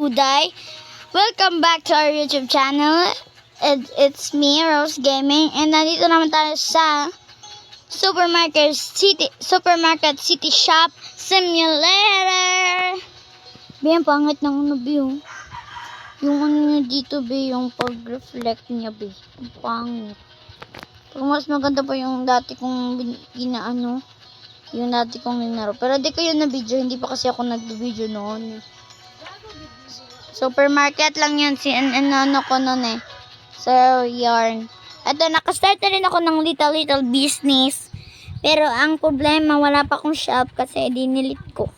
Uday. Welcome back to our YouTube channel. It's me, Rose Gaming, and nandito naman tayo sa Supermarket City Shop Simulator. Ang pangit ng ano, Bi. Yung ano niya dito, Bi, yung pag-reflect niya, Bi. Ang pangit. Pero mas maganda pa yung dati kong ginaano. Yung dati kong linaro. Pero di ko yun na video. Hindi pa kasi ako nag-video noon. Supermarket lang yun. Ano ko noon eh. So, yarn. Ito, nakastart na rin ako ng little business. Pero ang problema, wala pa akong shop kasi dinilit ko.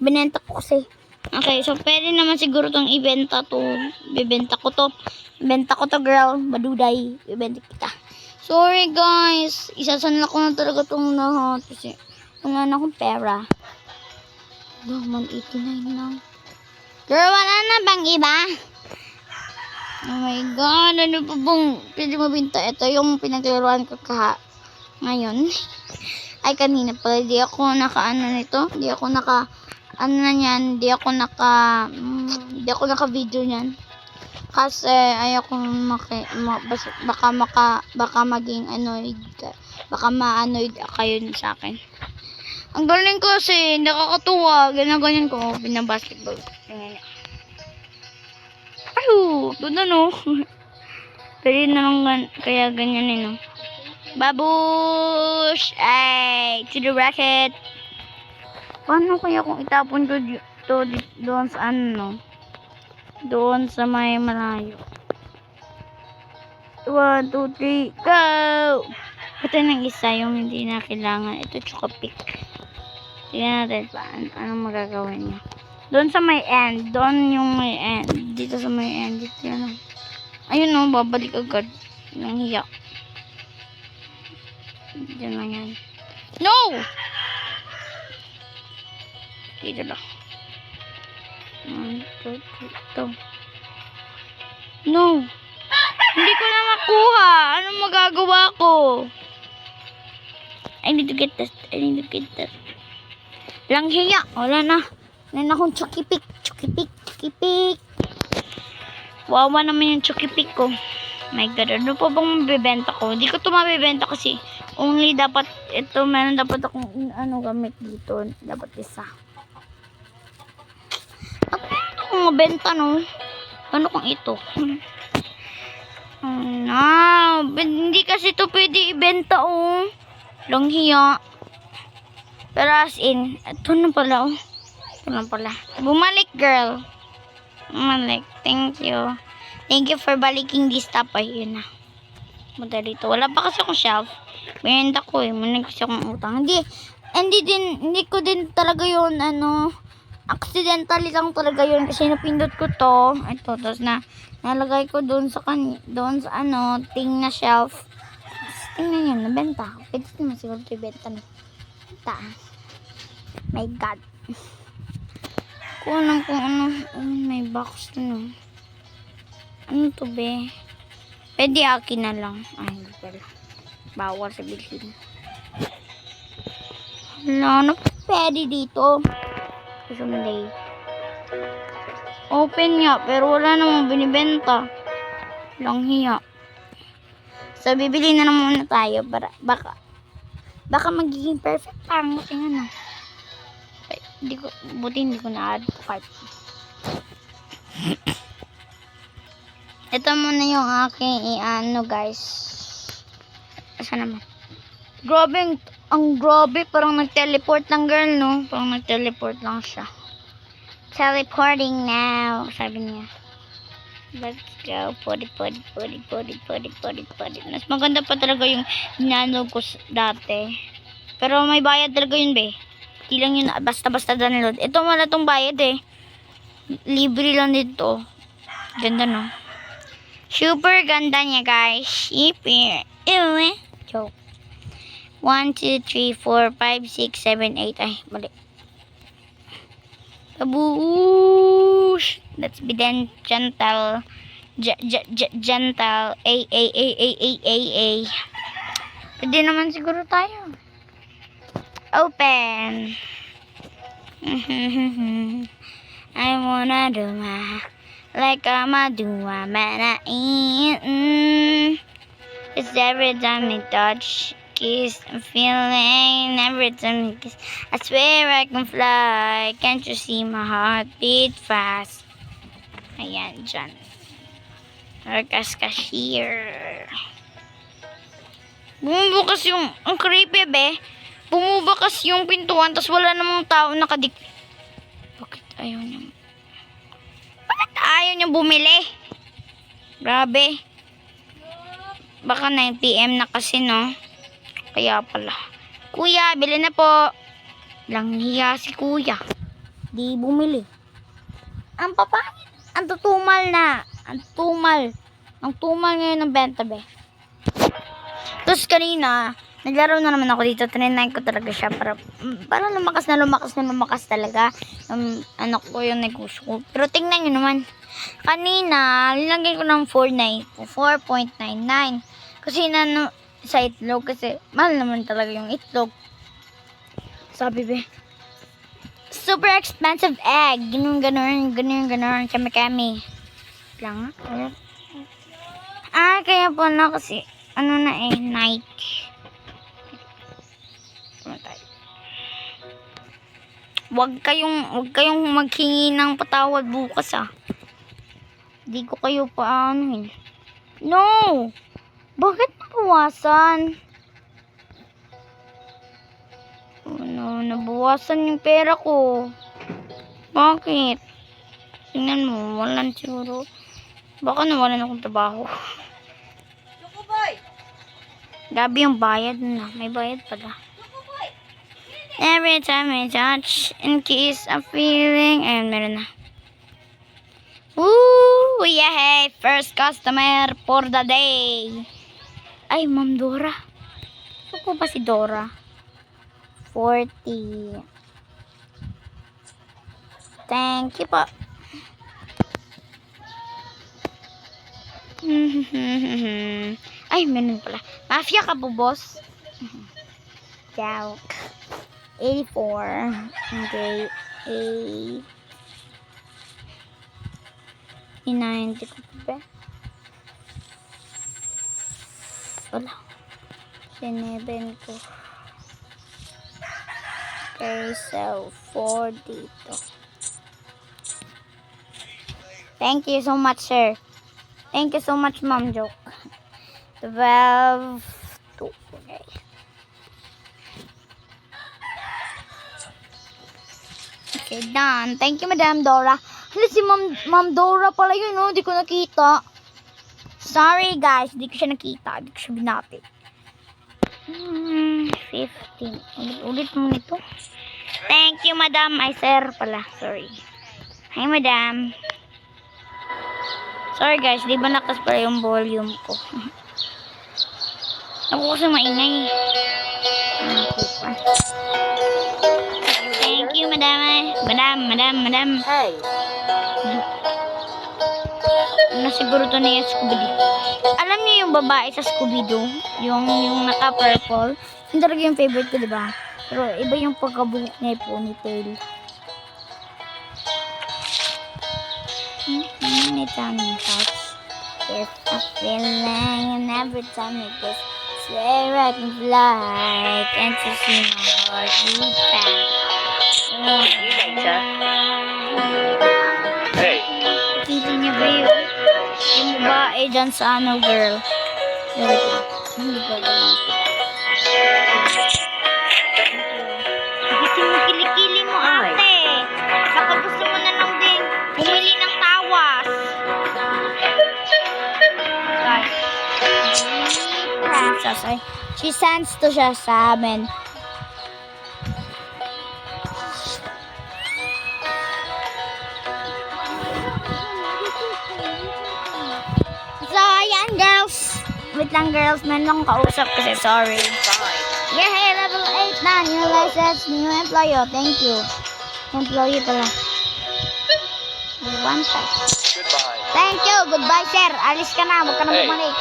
Binenta ko kasi. Okay, so pwede naman siguro tong ibenta to. Bibenta ko to. Ibenta ko to, girl. Maduday. Ibenta kita. Sorry, guys. Isasanla ko na talaga tong lahat. Kasi wala na akong pera. No, 189 lang. Girl, wala na bang iba? Oh my God, ano pa bang pwede mabinta? Ito yung pinaglaruan ko ngayon. Ay, kanina pala. Di ako naka-ano nito. Di ako naka-video niyan. Kasi ayoko baka maging annoyed ka. Baka ma-annoyed kayo sa akin. Ang galing ko kasi, nakakatuwa. Ganyan ko, binabasketball. Ayun, doon na no. Pero naman, kaya ganyan eh no. Babush! Ay, to the racket. Paano kaya kung itapon ko doon sa ano? Doon sa may malayo. 1, 2, 3, go! Ito ng isa yung hindi na kailangan. Ito chocopic. Tingnan natin pa anong magagawin niya. Doon sa may end. Doon yung may end. Dito sa may end. Dito yan. Ayun o, babalik agad. Nang hiyak. Diyan lang yan. No! Dito lang. 1, 2, 3, 2. No! Hindi ko na makuha. Anong magagawa ko? I need to get that. Lang hiya. Wala na. Wala na akong chukipik. Wawa naman yung chukipik ko. My God. Ano pa bang mabibenta ko? Hindi ko ito mabibenta kasi only dapat ito. Meron dapat akong gamit dito. Dapat isa. Ano kung mabenta no? Ano kung ito? No. Hindi kasi ito pwede ibenta oh. Lang hiya. Pero as in, ito na pala oh. Ito na pala. Bumalik, girl. Bumalik. Thank you. Thank you for baliking this top. Ayun na. Muna dito. Wala pa kasi akong shelf. Binenta ko eh. Muna kasi akong utang. Hindi ko din talaga yun, accidentally lang talaga yun. Kasi napindot ko to. Ito. Tapos nalagay ko doon sa ting na shelf. Tingnan yun, nabenta. Pwede naman siguro ito ibenta na. My God. Kung may box to no. Ano to be? Pwede akin na lang. Ay, hindi pala. Bawal sa bilhin. Wala na pwede dito. Someday. Open nga, pero wala namang binibenta. Lang hiya. So, bibili na muna tayo para baka magiging perfect pang tingnan na. Hindi ko na-add part. Ito muna yung aking guys. Asa naman? Grabe, ang grabe. Parang nag-teleport lang, girl, no? Parang nag-teleport lang siya. Teleporting now, sabi niya. Let's go. Podi. Mas maganda pa talaga yung ginano ko dati. Pero may bayad talaga yun, be. Hindi lang yun basta-basta download. Ito wala tong bayad eh. Libre lang dito. Ganda no? Super ganda niya, guys. Super. Ew. Joke. 1, 2, 3, 4, 5, 6, 7, 8. Ay, mali. Babush. Let's be then gentle. Gentle. A. Pwede naman siguro tayo. Open. I wanna do my like I'm a do a man. It's every time we touch, kiss, I'm feeling. Every time we kiss, I swear I can fly. Can't you see my heart beat fast? Ayan, dyan. Arkas cashier. Bumubukas yung, ang creepy be. Bumubukas yung pintuan, tas wala namang tao nakadik. Bakit ayaw niya? Bakit ayaw niya bumili? Grabe. Baka 9 PM na kasi, no? Kaya pala. Kuya, bili na po. Lang hiya si kuya. Di bumili. Ang papangit. Ang tutumal na. Ang tumal. Ang tumal ngayon ng benta, be. Tapos kanina, naglaro na naman ako dito. Trinay ko talaga siya para lumakas na lumakas talaga. Ano ko yung negosyo ko. Pero tingnan nyo naman. Kanina, nilagay ko ng 4.99. Kasi sa itlog. Kasi mahal naman talaga yung itlog. Sabi be. Super expensive egg. Ganun. Kami. Lang. Kaya pala kasi ano na night. Wag kayong maghingi ng patawad bukas Di ko kayo paano No! Bakit nabawasan? No, nabawasan yung pera ko. Bakit? Tingnan mo, walan siguro. Baka nawalan akong trabaho. Gabi yung bayad na. May bayad pala. Every time I touch and kiss a feeling. Ayun, meron na. Woo! Yay! First customer for the day. Ay, Ma'am Dora. Ako ba si Dora? 40. Thank you po. Ay, meron pala. Mafia ka po, boss. Joke. 84. Okay. 90 ko pa. Wala. 7 ko. Okay, so 4 dito. Thank you so much, sir. Thank you so much, Ma'am Joke. 12. 2. Okay. Okay, done. Thank you, Madam Dora. Hala, si Ma'am Dora pala yun, no? Di ko nakita. Sorry, guys. Di ko siya nakita. Di ko siya binati. 15. Ulit mo nito. Thank you, Madam. Ay, sir pala. Sorry. Hi, Madam. Sorry, guys. Di ba nakas pala yung volume ko? Ako kasi maingay. Thank you, Madam. Madam. Hey. Siguro to na yung Scooby-Doo. Alam niyo yung babae sa Scooby-Doo? Yung naka-purple? Yung talaga yung favorite ko, diba? Pero iba yung pagkabuhok niya yung ponytail. It's on my touch. If I feel like and every time I kiss, swear I can fly. Can't you see my heart beat fast? Hey. Feeling niya ba yung babae dyan sa ano, girl? Hindi ko alam. Bitin mo kilikili mo, ate. Baka gusto mo na lang din bumili ng tawas. Guys. She sends to siya sa amin. So, ayan, girls. Wait lang, girls. Meron akong kausap kasi, sorry. Yeah, hey, level 8 na. New license, new employee. Thank you. Employee pala. One time. Goodbye. Thank you. Goodbye, sir. Alis ka na. Huwag ka na Hey. bumalik.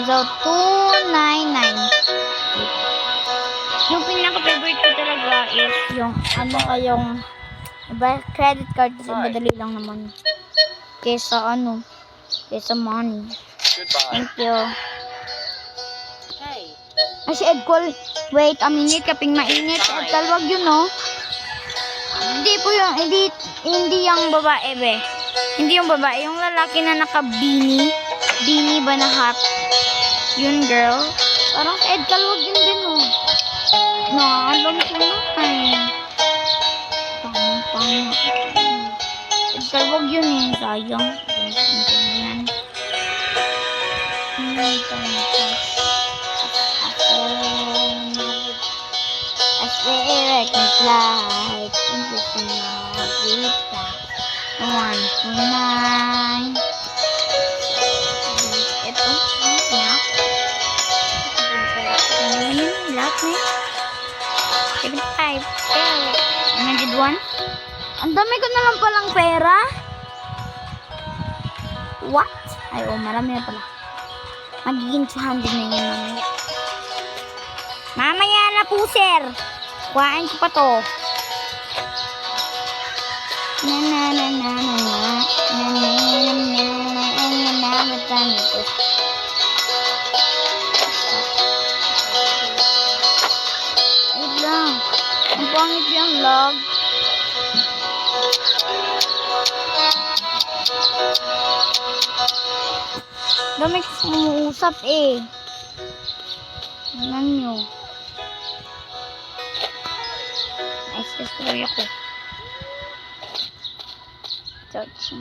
So, 299. Yung pinaka-favorite ko talaga is yung ano kayong Diba, credit card kasi Hi. madali lang naman. Kesa money. Goodbye. Thank you. Hey. Ay, si Edcol. Wait, a minute. Kaping mainit. Si Edcol, wag yun, no? Hindi po yung, hindi yung babae, be. Hindi yung babae. Yung lalaki na naka-beanie. Beanie ba na hat? Yun, girl. Parang si Edcol, wag yun din, no? No, alam ko na, ay. Pang. Edcol, wag yun, eh. Sayang. Yan. As the erected light into the night, one to nine. Ito, na. Ano yun? Lahat na yun. 75. 101. Ang dami ko na lang palang pera. What? Ay, marami na pala. Magiging 200 na yun mamaya. Mamaya na po, sir. Kuhain ko pa to. Wait lang. Ang pangit yung log. Dami kasi umuusap eh. Tingnan nyo. Nice destroy ako. Touchy.